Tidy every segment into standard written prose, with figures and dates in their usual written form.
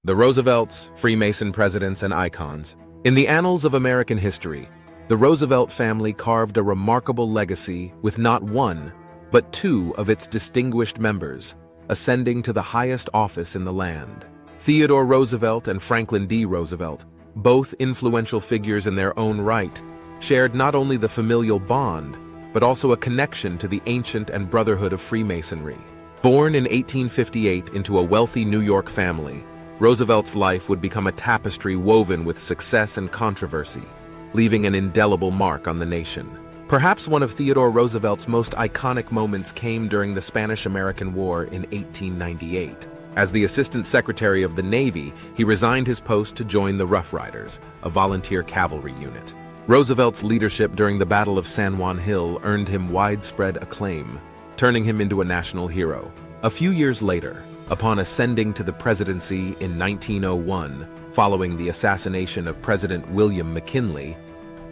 The Roosevelts, Freemason presidents, and icons. In the annals of American history, the Roosevelt family carved a remarkable legacy with not one, but two of its distinguished members, ascending to the highest office in the land. Theodore Roosevelt and Franklin D. Roosevelt, both influential figures in their own right, shared not only the familial bond, but also a connection to the ancient and Brotherhood of Freemasonry. Born in 1858 into a wealthy New York family, Roosevelt's life would become a tapestry woven with success and controversy, leaving an indelible mark on the nation. Perhaps one of Theodore Roosevelt's most iconic moments came during the Spanish-American War in 1898. As the Assistant Secretary of the Navy, he resigned his post to join the Rough Riders, a volunteer cavalry unit. Roosevelt's leadership during the Battle of San Juan Hill earned him widespread acclaim, turning him into a national hero. A few years later, upon ascending to the presidency in 1901, following the assassination of President William McKinley,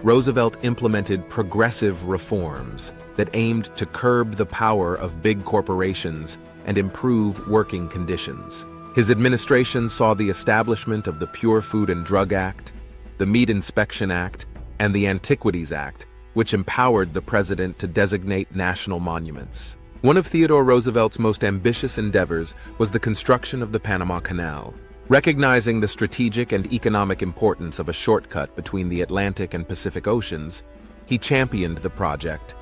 Roosevelt implemented progressive reforms that aimed to curb the power of big corporations and improve working conditions. His administration saw the establishment of the Pure Food and Drug Act, the Meat Inspection Act, and the Antiquities Act, which empowered the president to designate national monuments. One of Theodore Roosevelt's most ambitious endeavors was the construction of the Panama Canal. Recognizing the strategic and economic importance of a shortcut between the Atlantic and Pacific Oceans, he championed the project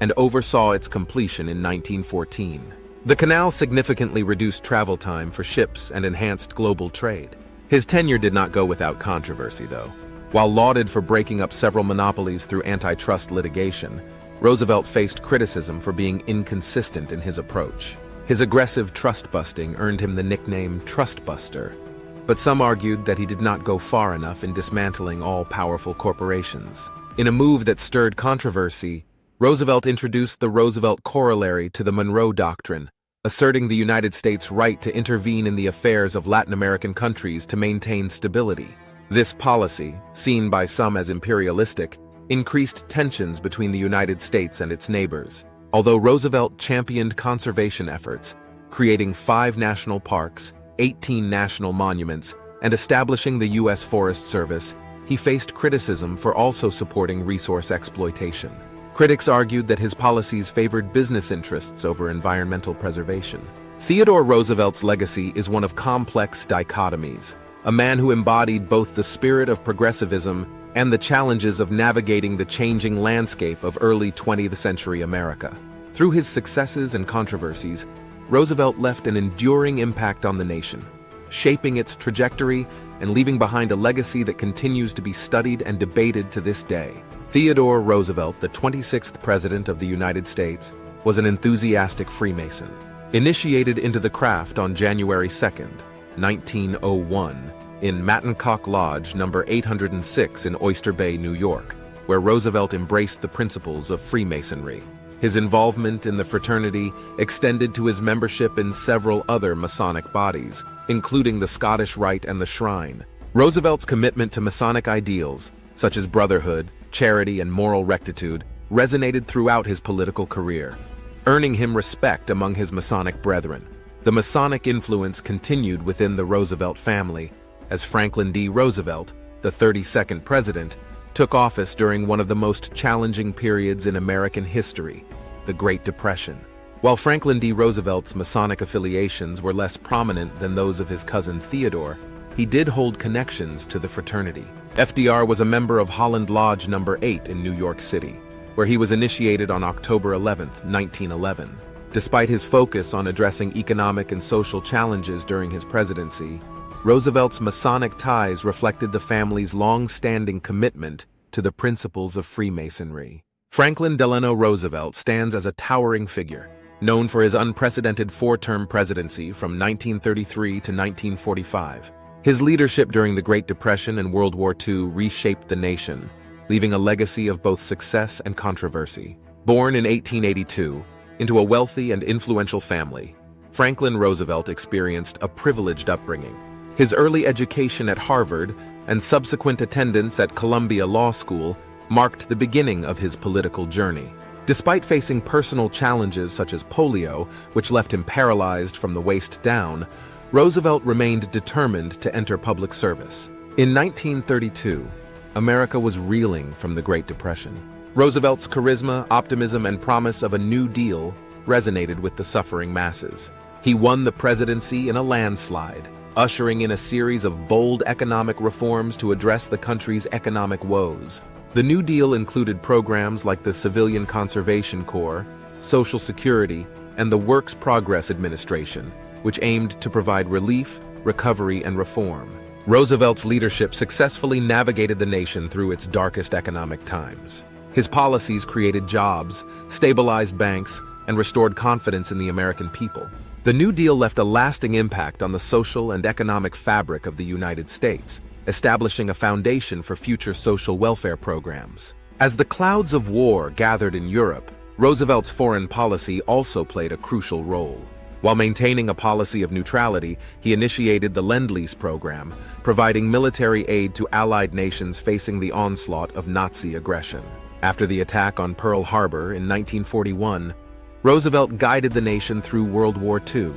and oversaw its completion in 1914. The canal significantly reduced travel time for ships and enhanced global trade. His tenure did not go without controversy, though. While lauded for breaking up several monopolies through antitrust litigation, Roosevelt faced criticism for being inconsistent in his approach. His aggressive trust-busting earned him the nickname Trust-Buster, but some argued that he did not go far enough in dismantling all-powerful corporations. In a move that stirred controversy, Roosevelt introduced the Roosevelt Corollary to the Monroe Doctrine, asserting the United States' right to intervene in the affairs of Latin American countries to maintain stability. This policy, seen by some as imperialistic, increased tensions between the United States and its neighbors. Although Roosevelt championed conservation efforts, creating 5 national parks, 18 national monuments, and establishing the U.S. Forest Service, he faced criticism for also supporting resource exploitation. Critics argued that his policies favored business interests over environmental preservation. Theodore Roosevelt's legacy is one of complex dichotomies, a man who embodied both the spirit of progressivism and the challenges of navigating the changing landscape of early 20th century America. Through his successes and controversies, Roosevelt left an enduring impact on the nation, shaping its trajectory and leaving behind a legacy that continues to be studied and debated to this day. Theodore Roosevelt, the 26th President of the United States, was an enthusiastic Freemason. Initiated into the craft on January 2, 1901, in Matinecock Lodge No. 806 in Oyster Bay, New York, where Roosevelt embraced the principles of Freemasonry. His involvement in the fraternity extended to his membership in several other Masonic bodies, including the Scottish Rite and the Shrine. Roosevelt's commitment to Masonic ideals, such as brotherhood, charity, and moral rectitude, resonated throughout his political career, earning him respect among his Masonic brethren. The Masonic influence continued within the Roosevelt family, as Franklin D. Roosevelt, the 32nd president, took office during one of the most challenging periods in American history, the Great Depression. While Franklin D. Roosevelt's Masonic affiliations were less prominent than those of his cousin Theodore, he did hold connections to the fraternity. FDR was a member of Holland Lodge No. 8 in New York City, where he was initiated on October 11, 1911. Despite his focus on addressing economic and social challenges during his presidency, Roosevelt's Masonic ties reflected the family's long-standing commitment to the principles of Freemasonry. Franklin Delano Roosevelt stands as a towering figure, known for his unprecedented 4-term presidency from 1933 to 1945. His leadership during the Great Depression and World War II reshaped the nation, leaving a legacy of both success and controversy. Born in 1882 into a wealthy and influential family, Franklin Roosevelt experienced a privileged upbringing. His early education at Harvard and subsequent attendance at Columbia Law School marked the beginning of his political journey. Despite facing personal challenges such as polio, which left him paralyzed from the waist down, Roosevelt remained determined to enter public service. In 1932, America was reeling from the Great Depression. Roosevelt's charisma, optimism, and promise of a New Deal resonated with the suffering masses. He won the presidency in a landslide, ushering in a series of bold economic reforms to address the country's economic woes. The New Deal included programs like the Civilian Conservation Corps, Social Security, and the Works Progress Administration, which aimed to provide relief, recovery, and reform. Roosevelt's leadership successfully navigated the nation through its darkest economic times. His policies created jobs, stabilized banks, and restored confidence in the American people. The New Deal left a lasting impact on the social and economic fabric of the United States, establishing a foundation for future social welfare programs. As the clouds of war gathered in Europe, Roosevelt's foreign policy also played a crucial role. While maintaining a policy of neutrality, he initiated the Lend-Lease program, providing military aid to allied nations facing the onslaught of Nazi aggression. After the attack on Pearl Harbor in 1941, Roosevelt guided the nation through World War II,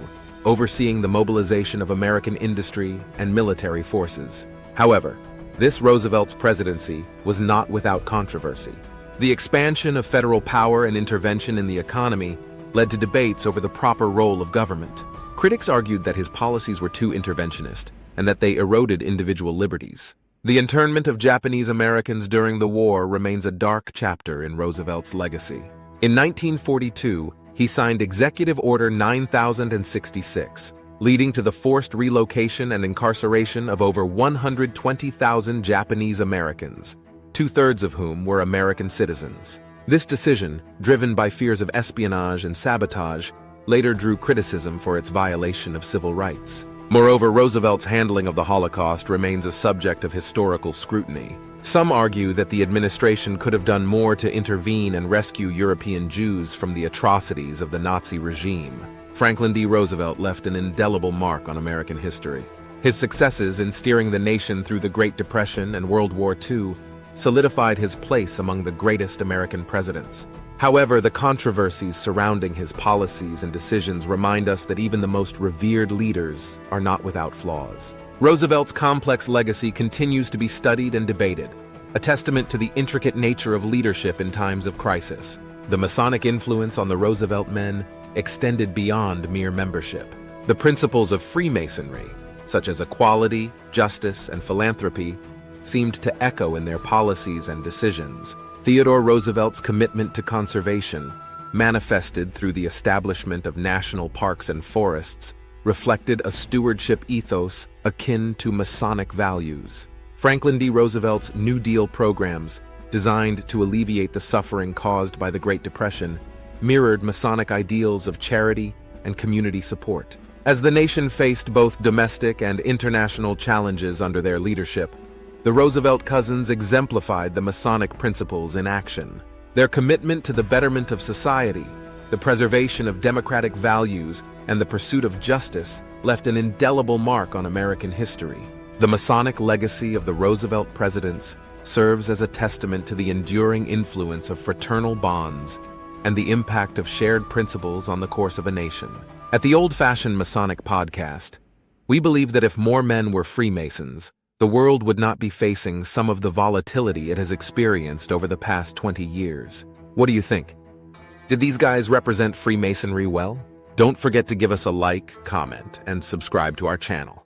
overseeing the mobilization of American industry and military forces. However, this Roosevelt's presidency was not without controversy. The expansion of federal power and intervention in the economy led to debates over the proper role of government. Critics argued that his policies were too interventionist and that they eroded individual liberties. The internment of Japanese Americans during the war remains a dark chapter in Roosevelt's legacy. In 1942, he signed Executive Order 9066, leading to the forced relocation and incarceration of over 120,000 Japanese Americans, two-thirds of whom were American citizens. This decision, driven by fears of espionage and sabotage, later drew criticism for its violation of civil rights. Moreover, Roosevelt's handling of the Holocaust remains a subject of historical scrutiny. Some argue that the administration could have done more to intervene and rescue European Jews from the atrocities of the Nazi regime. Franklin D. Roosevelt left an indelible mark on American history. His successes in steering the nation through the Great Depression and World War II solidified his place among the greatest American presidents. However, the controversies surrounding his policies and decisions remind us that even the most revered leaders are not without flaws. Roosevelt's complex legacy continues to be studied and debated, a testament to the intricate nature of leadership in times of crisis. The Masonic influence on the Roosevelt men extended beyond mere membership. The principles of Freemasonry, such as equality, justice, and philanthropy, seemed to echo in their policies and decisions. Theodore Roosevelt's commitment to conservation, manifested through the establishment of national parks and forests, reflected a stewardship ethos akin to Masonic values. Franklin D. Roosevelt's New Deal programs, designed to alleviate the suffering caused by the Great Depression, mirrored Masonic ideals of charity and community support. As the nation faced both domestic and international challenges under their leadership, the Roosevelt cousins exemplified the Masonic principles in action. Their commitment to the betterment of society, the preservation of democratic values, and the pursuit of justice left an indelible mark on American history. The Masonic legacy of the Roosevelt presidents serves as a testament to the enduring influence of fraternal bonds and the impact of shared principles on the course of a nation. At the Old-Fashioned Masonic Podcast, we believe that if more men were Freemasons, the world would not be facing some of the volatility it has experienced over the past 20 years. What do you think? Did these guys represent Freemasonry well? Don't forget to give us a like, comment, and subscribe to our channel.